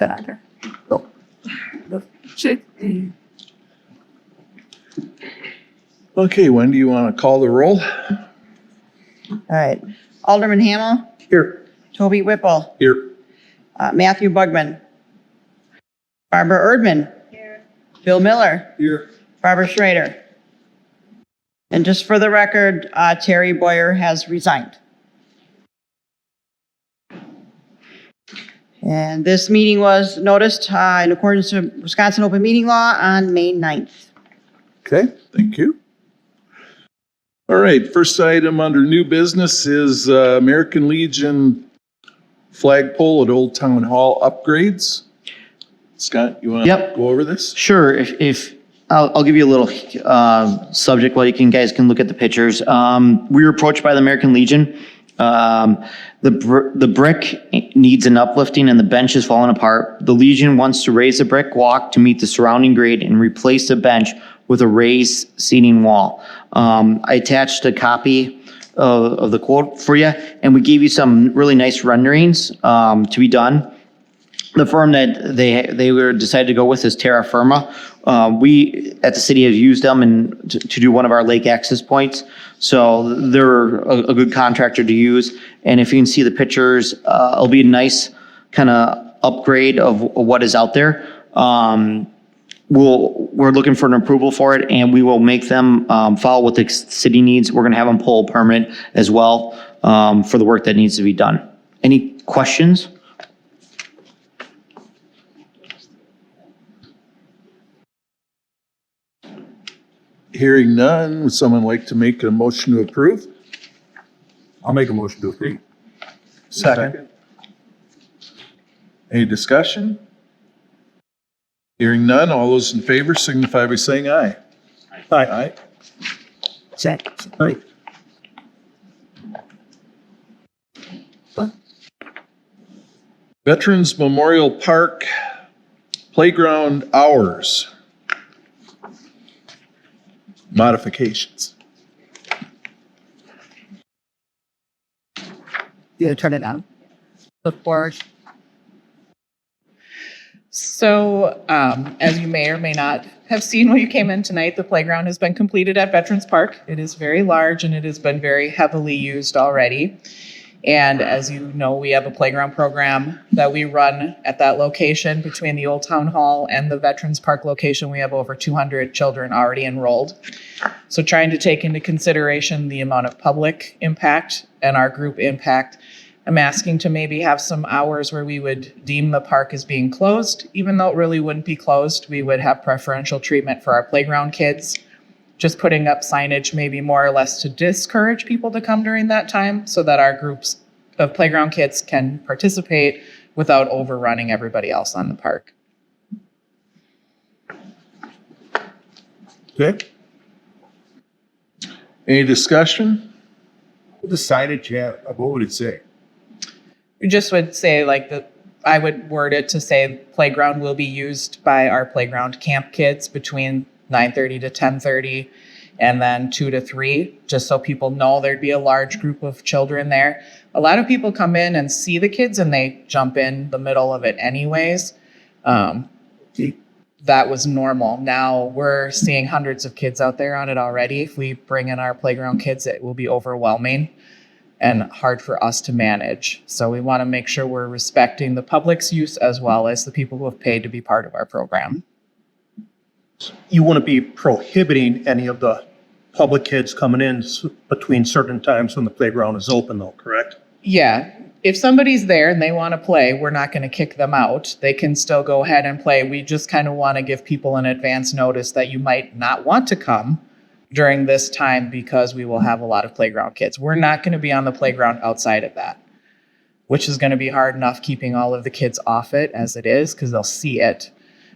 that on there. Go. Okay, when do you want to call the roll? All right. Alderman Hamel, Here. Toby Whipple, Here. Matthew Bugman, Barbara Erdman, Bill Miller, Here. Barbara Schrader. And just for the record, Terry Boyer has resigned. And this meeting was noticed in accordance with Wisconsin Open Meeting Law on May 9th. Okay, thank you. All right, first item under new business is American Legion flagpole at Old Town Hall upgrades. Scott, you want to Yep. go over this? Sure. If I'll give you a little subject while you guys can look at the pictures. We were approached by the American Legion. The brick needs an uplifting and the bench is falling apart. The Legion wants to raise the brick walk to meet the surrounding grade and replace the bench with a raised seating wall. I attached a copy of the quote for you, and we gave you some really nice renderings to be done. The firm that they were decided to go with is Terra Firma. We at the city have used them to do one of our lake access points, so they're a good contractor to use. And if you can see the pictures, it'll be a nice kind of upgrade of what is out there. We're looking for an approval for it, and we will make them follow what the city needs. We're going to have them pull a permit as well for the work that needs to be done. Any questions? Hearing none, would someone like to make a motion to approve? I'll make a motion to approve. Second. Any discussion? Hearing none, all those in favor signify by saying aye. Aye. Aye. Second. Aye. Veterans Memorial Park playground hours. Modifications. You turn it on. Look forward. So, as you may or may not have seen when you came in tonight, the playground has been completed at Veterans Park. It is very large and it has been very heavily used already. And as you know, we have a playground program that we run at that location between the Old Town Hall and the Veterans Park location. We have over 200 children already enrolled. So trying to take into consideration the amount of public impact and our group impact, I'm asking to maybe have some hours where we would deem the park as being closed. Even though it really wouldn't be closed, we would have preferential treatment for our playground kids. Just putting up signage maybe more or less to discourage people to come during that time so that our groups of playground kids can participate without overrunning everybody else on the park. Okay. Any discussion? The signage, yeah, what would it say? You just would say I would word it to say playground will be used by our playground camp kids between 9:30 to 10:30 and then 2 to 3, just so people know there'd be a large group of children there. A lot of people come in and see the kids and they jump in the middle of it anyways. That was normal. Now we're seeing hundreds of kids out there on it already. If we bring in our playground kids, it will be overwhelming and hard for us to manage. So we want to make sure we're respecting the public's use as well as the people who have paid to be part of our program. You wouldn't be prohibiting any of the public kids coming in between certain times when the playground is open though, correct? Yeah. If somebody's there and they want to play, we're not going to kick them out. They can still go ahead and play. We just kind of want to give people an advance notice that you might not want to come during this time because we will have a lot of playground kids. We're not going to be on the playground outside of that, which is going to be hard enough keeping all of the kids off it as it is because they'll see it.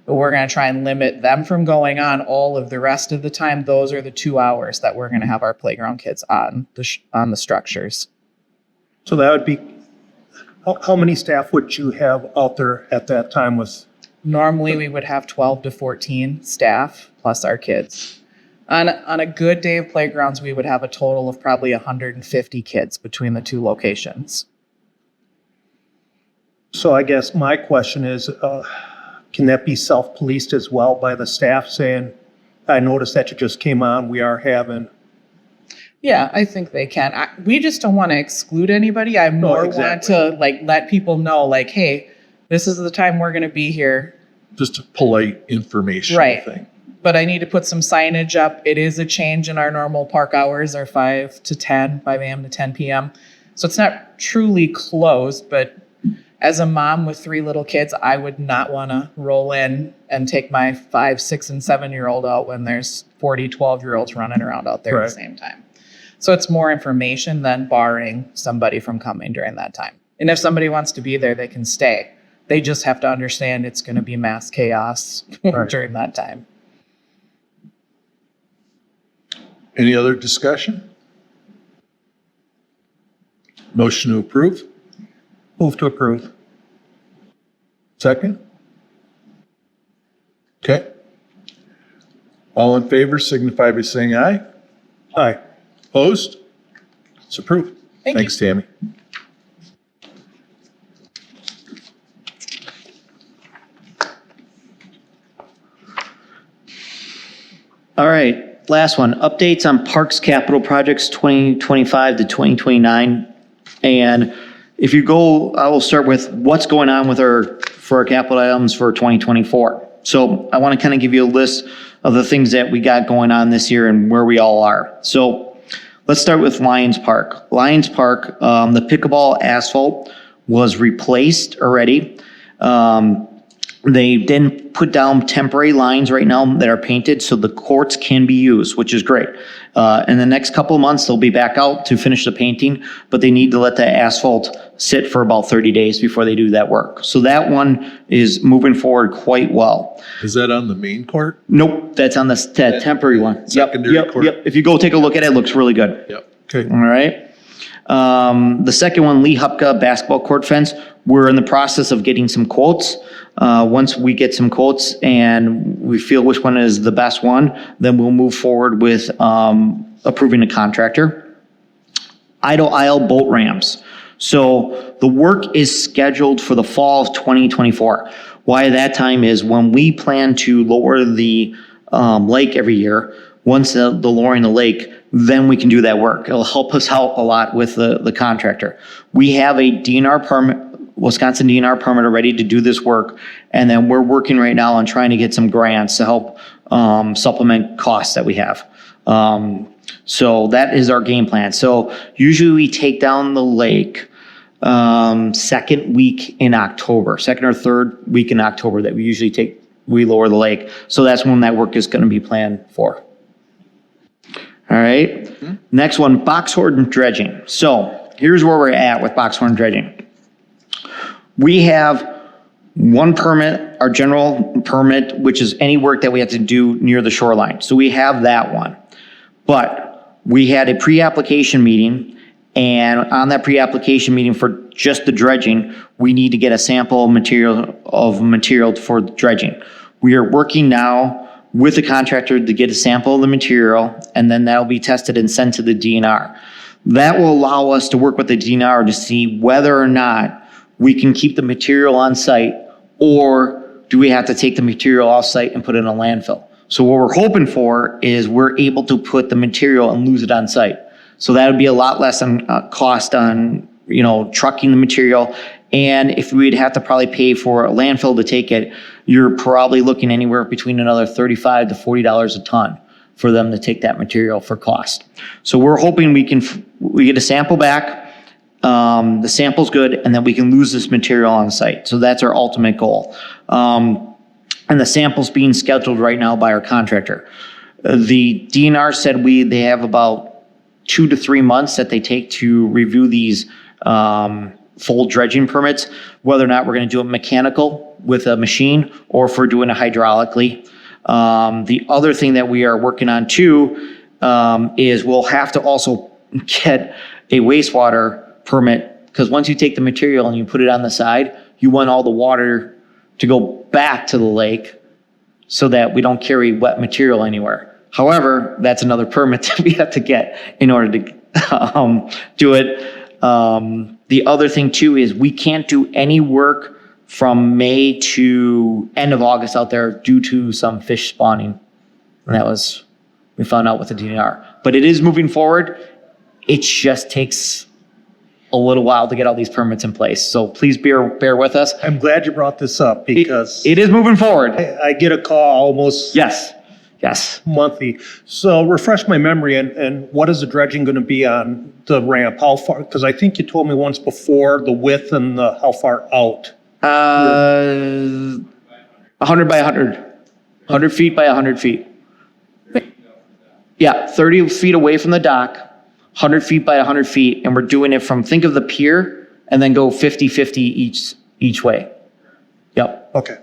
But we're going to try and limit them from going on all of the rest of the time. Those are the 2 hours that we're going to have our playground kids on the structures. So that would be, how many staff would you have out there at that time with? Normally we would have 12 to 14 staff plus our kids. On a good day of playgrounds, we would have a total of probably 150 kids between the two locations. So I guess my question is, can that be self-policed as well by the staff saying, I noticed that you just came on, we are having, Yeah, I think they can. We just don't want to exclude anybody. I more exactly. want to like let people know, like, hey, this is the time we're going to be here. Just a polite information Right. thing. But I need to put some signage up. It is a change in our normal park hours are 5 a.m. to 10 p.m. So it's not truly closed, but as a mom with 3 little kids, I would not want to roll in and take my 5, 6, and 7-year-old out when there's 40, 12-year-olds running around out there at Right. the same time. So it's more information than barring somebody from coming during that time. And if somebody wants to be there, they can stay. They just have to understand it's going to be mass chaos Right. during that time. Any other discussion? Motion to approve? move to approve. Second? Okay. All in favor signify by saying aye. Aye. Opposed? It's approved. Thank Thanks, Tammy. All right, last one, updates on Parks Capital Projects 2025 to 2029. And if you go, I will start with what's going on with for our capital items for 2024. So I want to kind of give you a list of the things that we got going on this year and where we all are. So let's start with Lions Park. Lions Park, the pickleball asphalt was replaced already. They didn't put down temporary lines right now that are painted, so the courts can be used, which is great. In the next couple of months, they'll be back out to finish the painting, but they need to let the asphalt sit for about 30 days before they do that work. So that one is moving forward quite well. Is that on the main court? Nope, that's on the temporary one. Yep, Secondary yep, court. yep. If you go take a look at it, it looks really good. Yep. Okay. All right. The second one, Lee Hupka basketball court fence. We're in the process of getting some quotes. Once we get some quotes and we feel which one is the best one, then we'll move forward with approving a contractor. Idle aisle boat ramps. So the work is scheduled for the fall of 2024. Why that time is when we plan to lower the lake every year. Once the lowering the lake, then we can do that work. It'll help us out a lot with the contractor. We have a DNR permit, Wisconsin DNR permit ready to do this work. And then we're working right now on trying to get some grants to help supplement costs that we have. So that is our game plan. So usually we take down the lake second week in October, second or third week in October that we lower the lake. So that's when that work is going to be planned for. All right. Next one, boxhorn dredging. So here's where we're at with boxhorn dredging. We have one permit, our general permit, which is any work that we have to do near the shoreline. So we have that one. But we had a pre-application meeting, and on that pre-application meeting for just the dredging, we need to get a sample material for dredging. We are working now with the contractor to get a sample of the material, and then that'll be tested and sent to the DNR. That will allow us to work with the DNR to see whether or not we can keep the material on site, or do we have to take the material off site and put it in a landfill? So what we're hoping for is we're able to put the material and lose it on site. So that would be a lot less on cost on, trucking the material. And if we'd have to probably pay for a landfill to take it, you're probably looking anywhere between another $35 to $40 a ton for them to take that material for cost. So we're hoping we get a sample back, the sample's good, and then we can lose this material on site. So that's our ultimate goal. And the sample's being scheduled right now by our contractor. The DNR said they have about 2 to 3 months that they take to review these full dredging permits, whether or not we're going to do it mechanical with a machine or if we're doing it hydraulically. The other thing that we are working on too is we'll have to also get a wastewater permit, because once you take the material and you put it on the side, you want all the water to go back to the lake so that we don't carry wet material anywhere. However, that's another permit that we have to get in order to do it. The other thing too is we can't do any work from May to end of August out there due to some fish spawning. And we found out with the DNR. But it is moving forward. It just takes a little while to get all these permits in place. So please bear with us. I'm glad you brought this up because It is moving forward. I get a call almost Yes. monthly. So refresh my memory and what is the dredging going to be on the ramp? How far? Because I think you told me once before the width and how far out. 100 by 100. 100 feet by 100 feet. Yeah, 30 feet away from the dock, 100 feet by 100 feet, and we're doing it from, think of the pier, and then go 50-50 each way. Yep. Okay.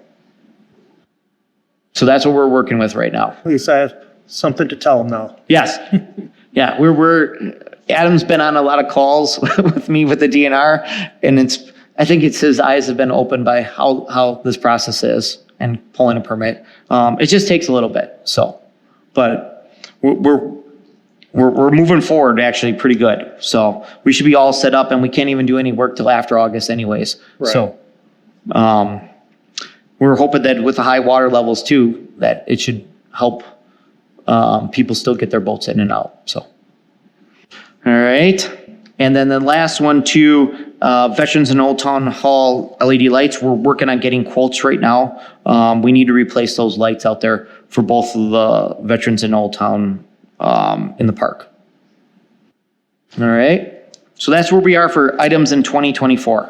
So that's what we're working with right now. At least I have something to tell them now. Yes. Yeah, Adam's been on a lot of calls with me with the DNR, and I think it's his eyes have been opened by how this process is and pulling a permit. It just takes a little bit, so, but we're moving forward actually pretty good. So we should be all set up, and we can't even do any work till after August anyways. Right. So, we're hoping that with the high water levels too, that it should help, people still get their boats in and out, so. All right. And then the last one too, Veterans and Old Town Hall LED lights. We're working on getting quotes right now. We need to replace those lights out there for both of the Veterans and Old Town in the park. All right. So that's where we are for items in 2024.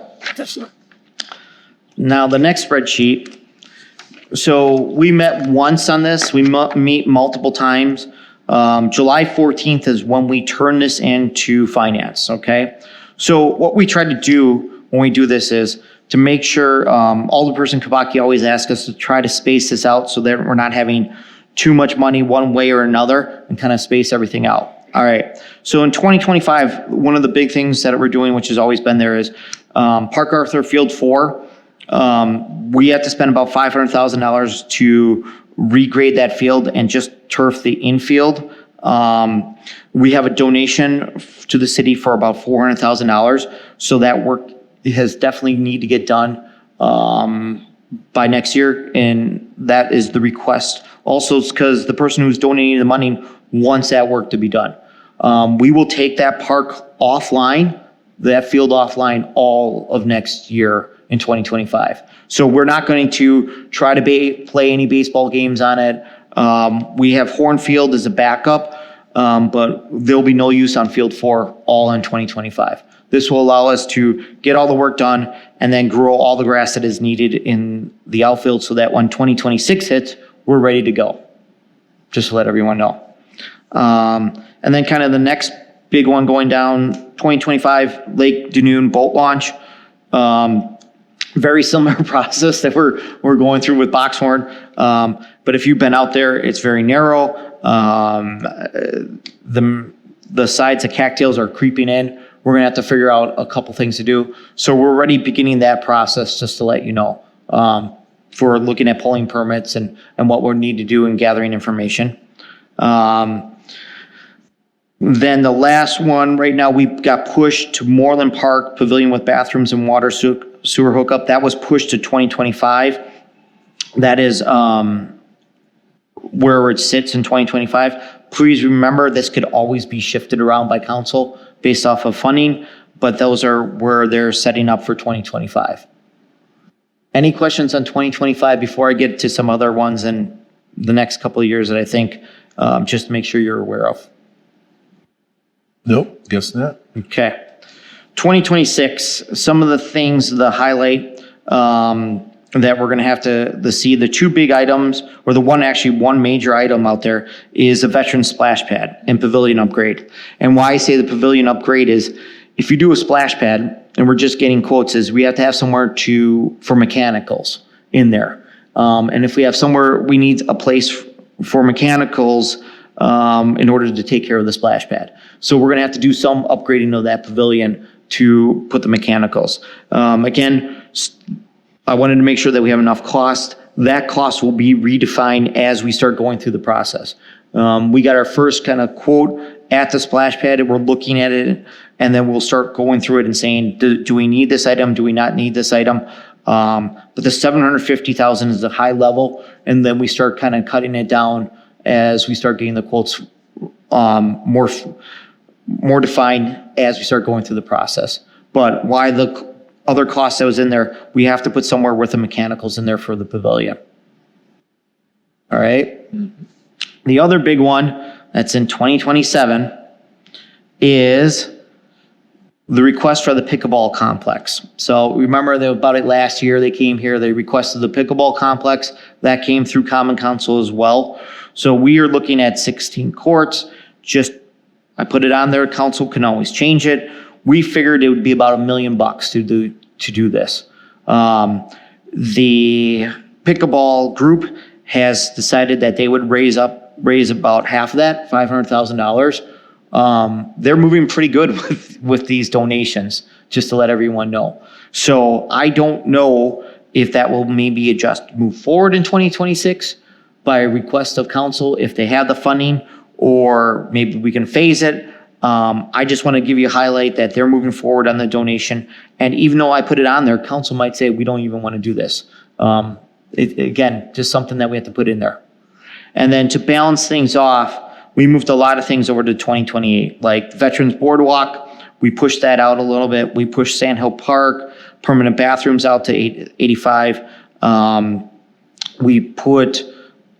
Now the next spreadsheet. So we met once on this. We meet multiple times. July 14th is when we turn this into finance, okay? So what we try to do when we do this is to make sure, Alderperson Kabaki always asks us to try to space this out so that we're not having too much money one way or another and kind of space everything out. All right, so in 2025, one of the big things that we're doing, which has always been there, is Park Arthur Field 4. We have to spend about $500,000 to regrade that field and just turf the infield. We have a donation to the city for about $400,000. So that work has definitely need to get done by next year. And that is the request. Also, it's because the person who's donating the money wants that work to be done. We will take that park offline, that field offline all of next year in 2025. So we're not going to try to play any baseball games on it. We have Hornfield as a backup, but there'll be no use on Field 4 all in 2025. This will allow us to get all the work done and then grow all the grass that is needed in the outfield so that when 2026 hits, we're ready to go. Just to let everyone know. And then kind of the next big one going down, 2025 Lake Dunoon boat launch. Very similar process that we're going through with Boxhorn. But if you've been out there, it's very narrow. The sides of cattails are creeping in. We're gonna have to figure out a couple things to do. So we're already beginning that process, just to let you know, for looking at pulling permits and what we need to do in gathering information. Then the last one, right now, we got pushed to Moreland Park Pavilion with bathrooms and water sewer hookup. That was pushed to 2025. That is where it sits in 2025. Please remember, this could always be shifted around by council based off of funding, but those are where they're setting up for 2025. Any questions on 2025 before I get to some other ones in the next couple of years that I think, just to make sure you're aware of? Nope, guess not. Okay. 2026, some of the things, the highlight that we're going to have to see, the two big items, or one major item out there is a veteran splash pad and pavilion upgrade. And why I say the pavilion upgrade is if you do a splash pad, and we're just getting quotes, is we have to have somewhere for mechanicals in there. And if we have somewhere, we need a place for mechanicals in order to take care of the splash pad. So we're going to have to do some upgrading of that pavilion to put the mechanicals. Again, I wanted to make sure that we have enough cost. That cost will be redefined as we start going through the process. We got our first kind of quote at the splash pad, and we're looking at it, and then we'll start going through it and saying, do we need this item? Do we not need this item? But the 750,000 is the high level, and then we start kind of cutting it down as we start getting the quotes more defined as we start going through the process. But why the other costs that was in there, we have to put somewhere with the mechanicals in there for the pavilion. All right. The other big one that's in 2027 is the request for the pickleball complex. So remember about it last year, they came here, they requested the pickleball complex. That came through Common Council as well. So we are looking at 16 courts. I put it on there, council can always change it. We figured it would be about $1 million to do this. The pickleball group has decided that they would raise about half of that, $500,000. They're moving pretty good with these donations, just to let everyone know. So I don't know if that will maybe move forward in 2026 by request of council, if they have the funding, or maybe we can phase it. I just want to give you a highlight that they're moving forward on the donation. And even though I put it on there, council might say, we don't even want to do this. Again, just something that we have to put in there. And then to balance things off, we moved a lot of things over to 2028, like Veterans Boardwalk. We pushed that out a little bit. We pushed Sand Hill Park, permanent bathrooms out to 85. We put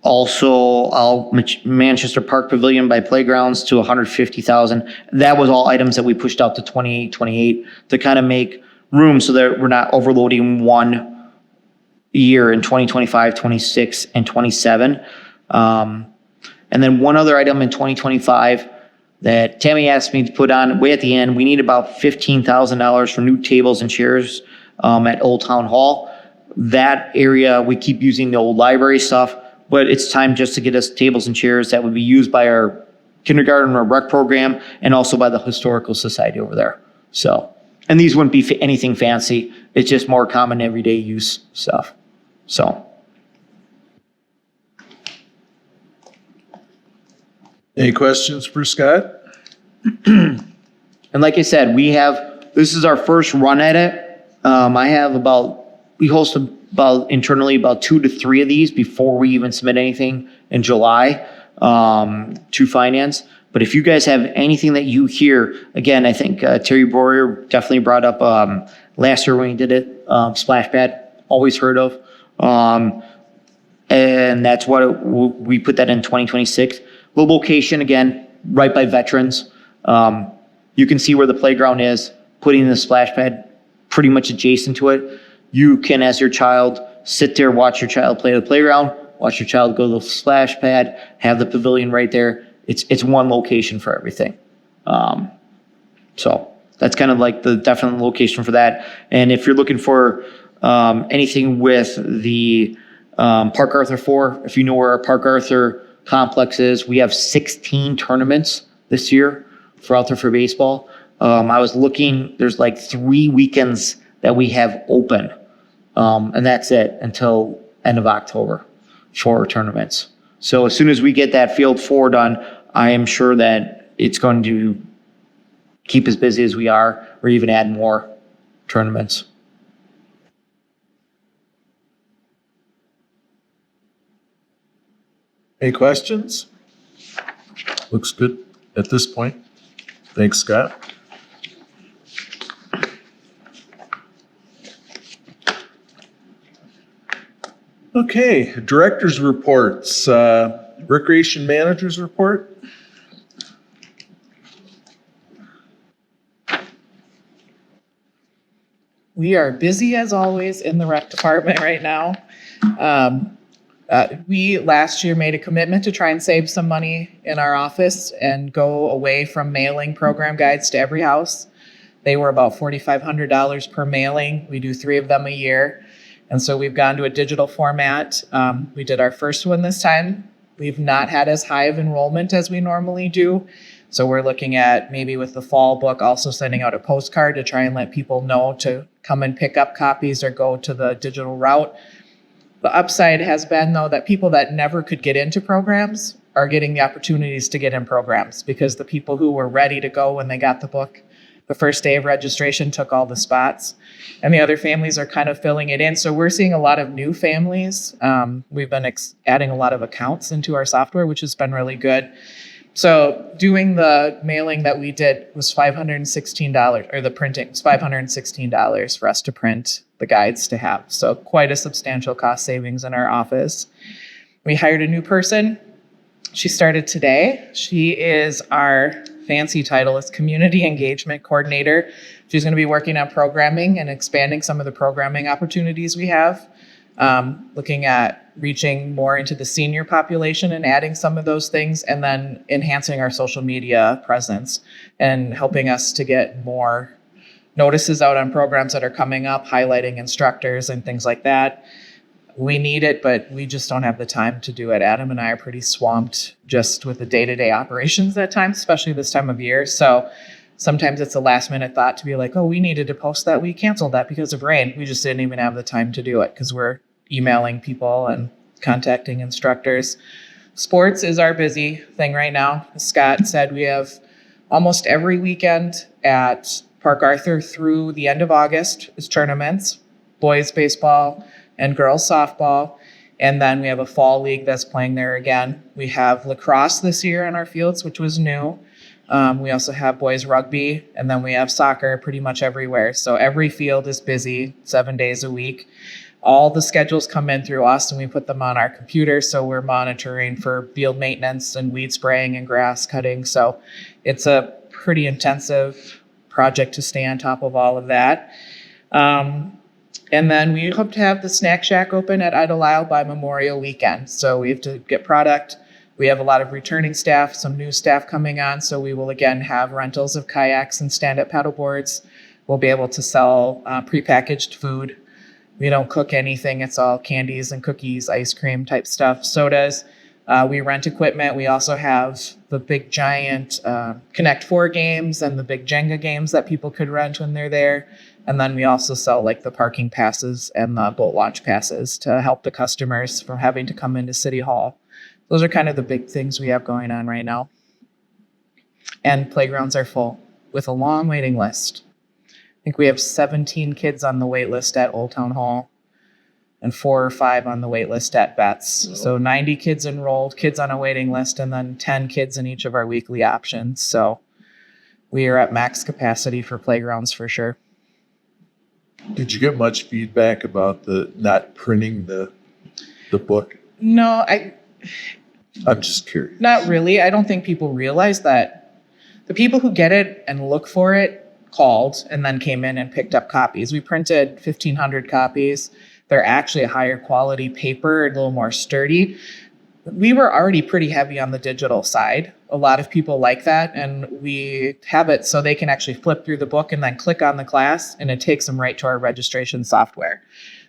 also Manchester Park Pavilion by Playgrounds to 150,000. That was all items that we pushed out to 28 to kind of make room so that we're not overloading one year in 2025, 26, and 27. And then one other item in 2025 that Tammy asked me to put on way at the end, we need about $15,000 for new tables and chairs at Old Town Hall. That area, we keep using the old library stuff, but it's time just to get us tables and chairs that would be used by our kindergarten or rec program and also by the Historical Society over there. So, and these wouldn't be anything fancy. It's just more common everyday use stuff. So. Any questions for Scott? And like I said, this is our first run at it. We host internally about 2 to 3 of these before we even submit anything in July to finance. But if you guys have anything that you hear, again, I think Terry Boyer definitely brought up last year when he did it, Splash Pad, always heard of. And that's what we put that in 2026. The location, again, right by Veterans. You can see where the playground is, putting the splash pad pretty much adjacent to it. You can, as your child, sit there, watch your child play at the playground, watch your child go to the splash pad, have the pavilion right there. It's one location for everything. So that's kind of like the definite location for that. And if you're looking for anything with the Park Arthur 4, if you know where our Park Arthur complex is, we have 16 tournaments this year for out there for baseball. I was looking, there's like 3 weekends that we have open. And that's it until end of October for tournaments. So as soon as we get that field 4 done, I am sure that it's going to keep as busy as we are, or even add more tournaments. Any questions? Looks good at this point. Thanks, Scott. Okay, director's reports. Recreation manager's report. We are busy as always in the rec department right now. We last year made a commitment to try and save some money in our office and go away from mailing program guides to every house. They were about $4,500 per mailing. We do 3 of them a year. And so we've gone to a digital format. We did our first one this time. We've not had as high of enrollment as we normally do. So we're looking at maybe with the fall book also sending out a postcard to try and let people know to come and pick up copies or go to the digital route. The upside has been, though, that people that never could get into programs are getting the opportunities to get in programs, because the people who were ready to go when they got the book the first day of registration took all the spots, and the other families are kind of filling it in. So we're seeing a lot of new families. We've been adding a lot of accounts into our software, which has been really good. So doing the mailing that we did was $516, or the printing was $516 for us to print the guides to have. So quite a substantial cost savings in our office. We hired a new person. She started today. She is our fancy title is Community Engagement Coordinator. She's going to be working on programming and expanding some of the programming opportunities we have, looking at reaching more into the senior population and adding some of those things, and then enhancing our social media presence and helping us to get more notices out on programs that are coming up, highlighting instructors and things like that. We need it, but we just don't have the time to do it. Adam and I are pretty swamped just with the day-to-day operations at times, especially this time of year. So sometimes it's a last-minute thought to be like, oh, we needed to post that. We canceled that because of rain. We just didn't even have the time to do it because we're emailing people and contacting instructors. Sports is our busy thing right now. As Scott said, we have almost every weekend at Park Arthur through the end of August is tournaments, boys baseball and girls softball. And then we have a fall league that's playing there again. We have lacrosse this year on our fields, which was new. We also have boys rugby, and then we have soccer pretty much everywhere. So every field is busy 7 days a week. All the schedules come in through us, and we put them on our computer. So we're monitoring for field maintenance and weed spraying and grass cutting. So it's a pretty intensive project to stay on top of all of that. And then we hope to have the snack shack open at Idle Isle by Memorial Weekend. So we have to get product. We have a lot of returning staff, some new staff coming on. So we will again have rentals of kayaks and stand-up paddle boards. We'll be able to sell prepackaged food. We don't cook anything. It's all candies and cookies, ice cream type stuff, sodas. We rent equipment. We also have the big giant Connect 4 games and the big Jenga games that people could rent when they're there. And then we also sell like the parking passes and the boat launch passes to help the customers from having to come into City Hall. Those are kind of the big things we have going on right now. And playgrounds are full with a long waiting list. I think we have 17 kids on the wait list at Old Town Hall and 4 or 5 on the wait list at Betts. So 90 kids enrolled, kids on a waiting list, and then 10 kids in each of our weekly options. So we are at max capacity for playgrounds for sure. Did you get much feedback about the not printing the book? No, I'm just curious. not really. I don't think people realize that the people who get it and look for it called and then came in and picked up copies. We printed 1,500 copies. They're actually a higher quality paper, a little more sturdy. We were already pretty heavy on the digital side. A lot of people like that, and we have it so they can actually flip through the book and then click on the class, and it takes them right to our registration software.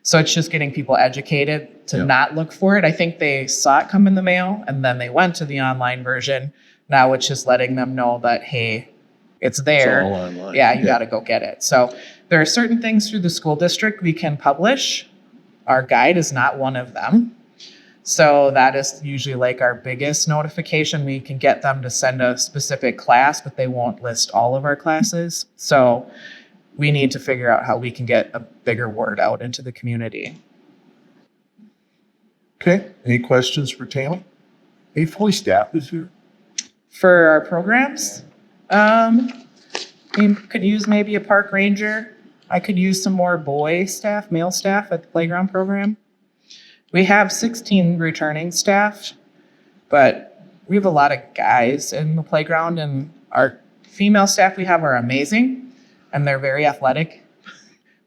So it's just getting people educated to not look for it. I think they saw it come in the mail, and then they went to the online version. Now it's just letting them know that, hey, it's there. It's all online. Yeah, you got to go get it. So there are certain things through the school district we can publish. Our guide is not one of them. So that is usually like our biggest notification. We can get them to send a specific class, but they won't list all of our classes. So we need to figure out how we can get a bigger word out into the community. Okay, any questions for Tammy? Hey, fully staffed this year? For our programs, we could use maybe a park ranger. I could use some more boy staff, male staff at the playground program. We have 16 returning staff, but we have a lot of guys in the playground, and our female staff we have are amazing, and they're very athletic,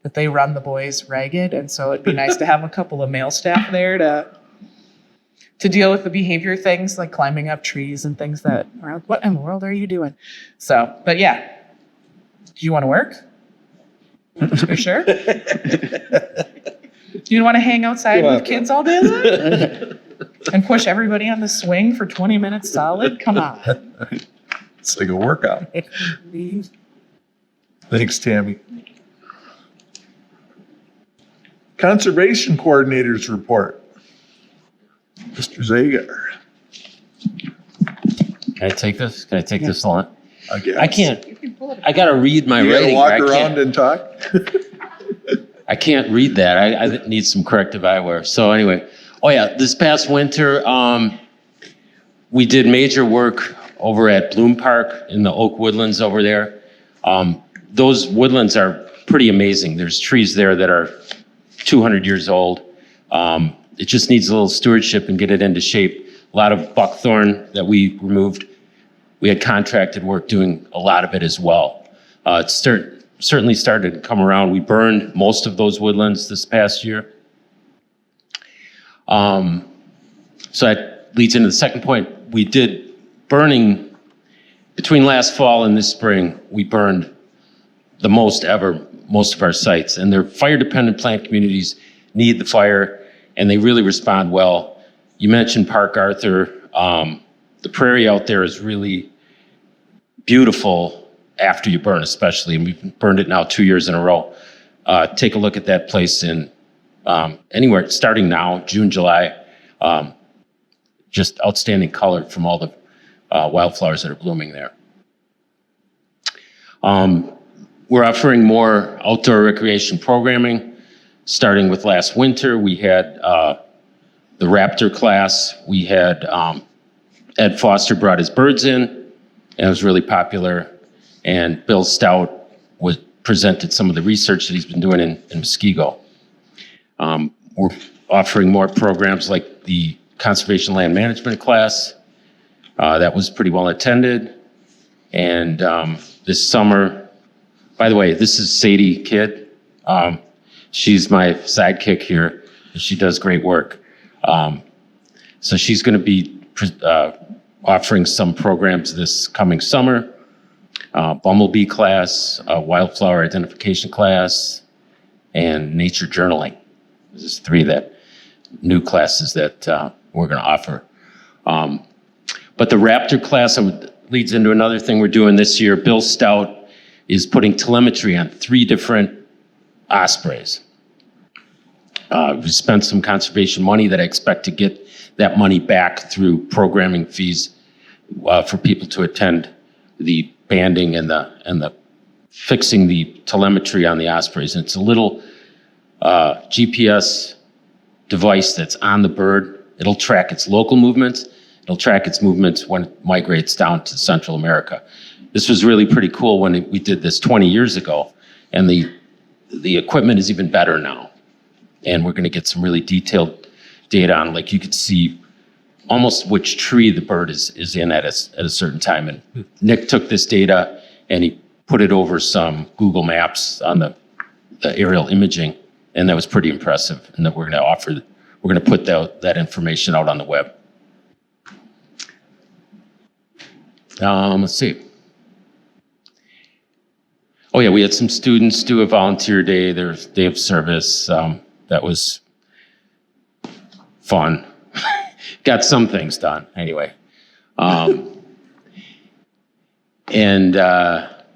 but they run the boys ragged, and so it'd be nice to have a couple of male staff there to deal with the behavior things like climbing up trees and things that are like, what in the world are you doing? So, but yeah. Do you want to work? You sure? Do you want to hang outside with kids all day long? And push everybody on the swing for 20 minutes solid? Come on. It's like a workout. Thanks, Tammy. Conservation Coordinators Report. Mr. Zager. Can I take this? Can I take this on? guess. I can't. I gotta read my You gotta writing. walk I around can't. and talk? I can't read that. I need some corrective eyewear. So anyway, oh yeah, this past winter, we did major work over at Bloom Park in the oak woodlands over there. Those woodlands are pretty amazing. There's trees there that are 200 years old. It just needs a little stewardship and get it into shape. A lot of buckthorn that we removed. We had contracted work doing a lot of it as well. It certainly started to come around. We burned most of those woodlands this past year. So that leads into the second point. We did burning between last fall and this spring. We burned the most ever, most of our sites. And they're fire-dependent plant communities, need the fire, and they really respond well. You mentioned Park Arthur. The prairie out there is really beautiful after you burn, especially, and we've burned it now 2 years in a row. Take a look at that place in anywhere, starting now, June, July. Just outstanding color from all the wildflowers that are blooming there. We're offering more outdoor recreation programming. Starting with last winter, we had the Raptor class. We had Ed Foster brought his birds in, and it was really popular. And Bill Stout presented some of the research that he's been doing in Muskego. We're offering more programs like the Conservation Land Management class. That was pretty well attended. And this summer, by the way, this is Sadie Kidd. She's my sidekick here. She does great work. So she's going to be offering some programs this coming summer. Bumblebee class, wildflower identification class, and nature journaling. This is three new classes that we're going to offer. But the Raptor class leads into another thing we're doing this year. Bill Stout is putting telemetry on 3 different ospreys. We spent some conservation money that I expect to get that money back through programming fees for people to attend the banding and the fixing the telemetry on the ospreys. And it's a little GPS device that's on the bird. It'll track its local movements. It'll track its movements when it migrates down to Central America. This was really pretty cool when we did this 20 years ago, and the equipment is even better now. And we're going to get some really detailed data on, like you could see almost which tree the bird is in at a certain time. And Nick took this data and he put it over some Google Maps on the aerial imaging, and that was pretty impressive. And that we're going to put that information out on the web. Let's see. Oh yeah, we had some students do a volunteer day, their day of service. That was fun. Got some things done anyway. And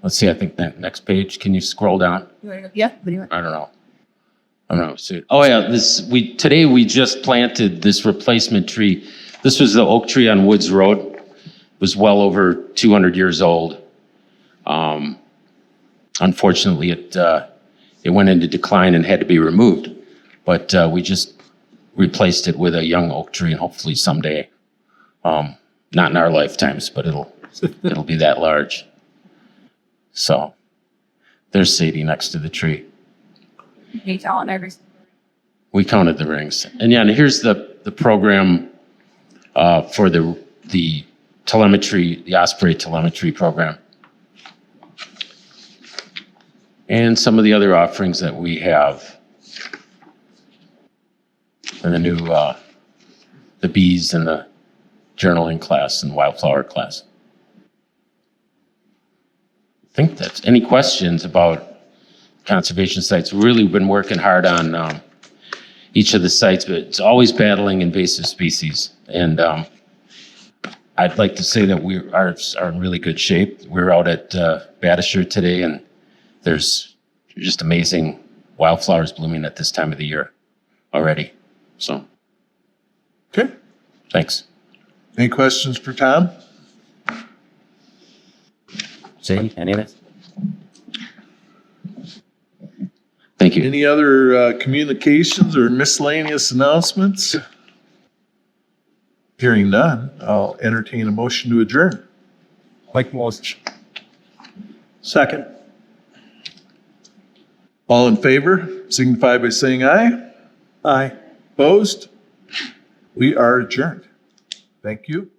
let's see, I think that next page, can you scroll down? Yeah, video. I don't know. See. Oh yeah, today we just planted this replacement tree. This was the oak tree on Woods Road. It was well over 200 years old. Unfortunately, it went into decline and had to be removed. But we just replaced it with a young oak tree, and hopefully someday, not in our lifetimes, but it'll be that large. So there's Sadie next to the tree. He's on every. We counted the rings. And yeah, and here's the program for the telemetry, the osprey telemetry program. And some of the other offerings that we have. And the new, the bees and the journaling class and wildflower class. I think that's, any questions about conservation sites? Really been working hard on each of the sites, but it's always battling invasive species. And I'd like to say that we are in really good shape. We're out at Battisher today, and there's just amazing wildflowers blooming at this time of the year already. So, Okay. thanks. Any questions for Tom? See, any of it? Thank you. Any other communications or miscellaneous announcements? Hearing none, I'll entertain a motion to adjourn. Like most. Second. All in favor, signify by saying aye. Aye. Opposed? We are adjourned. Thank you.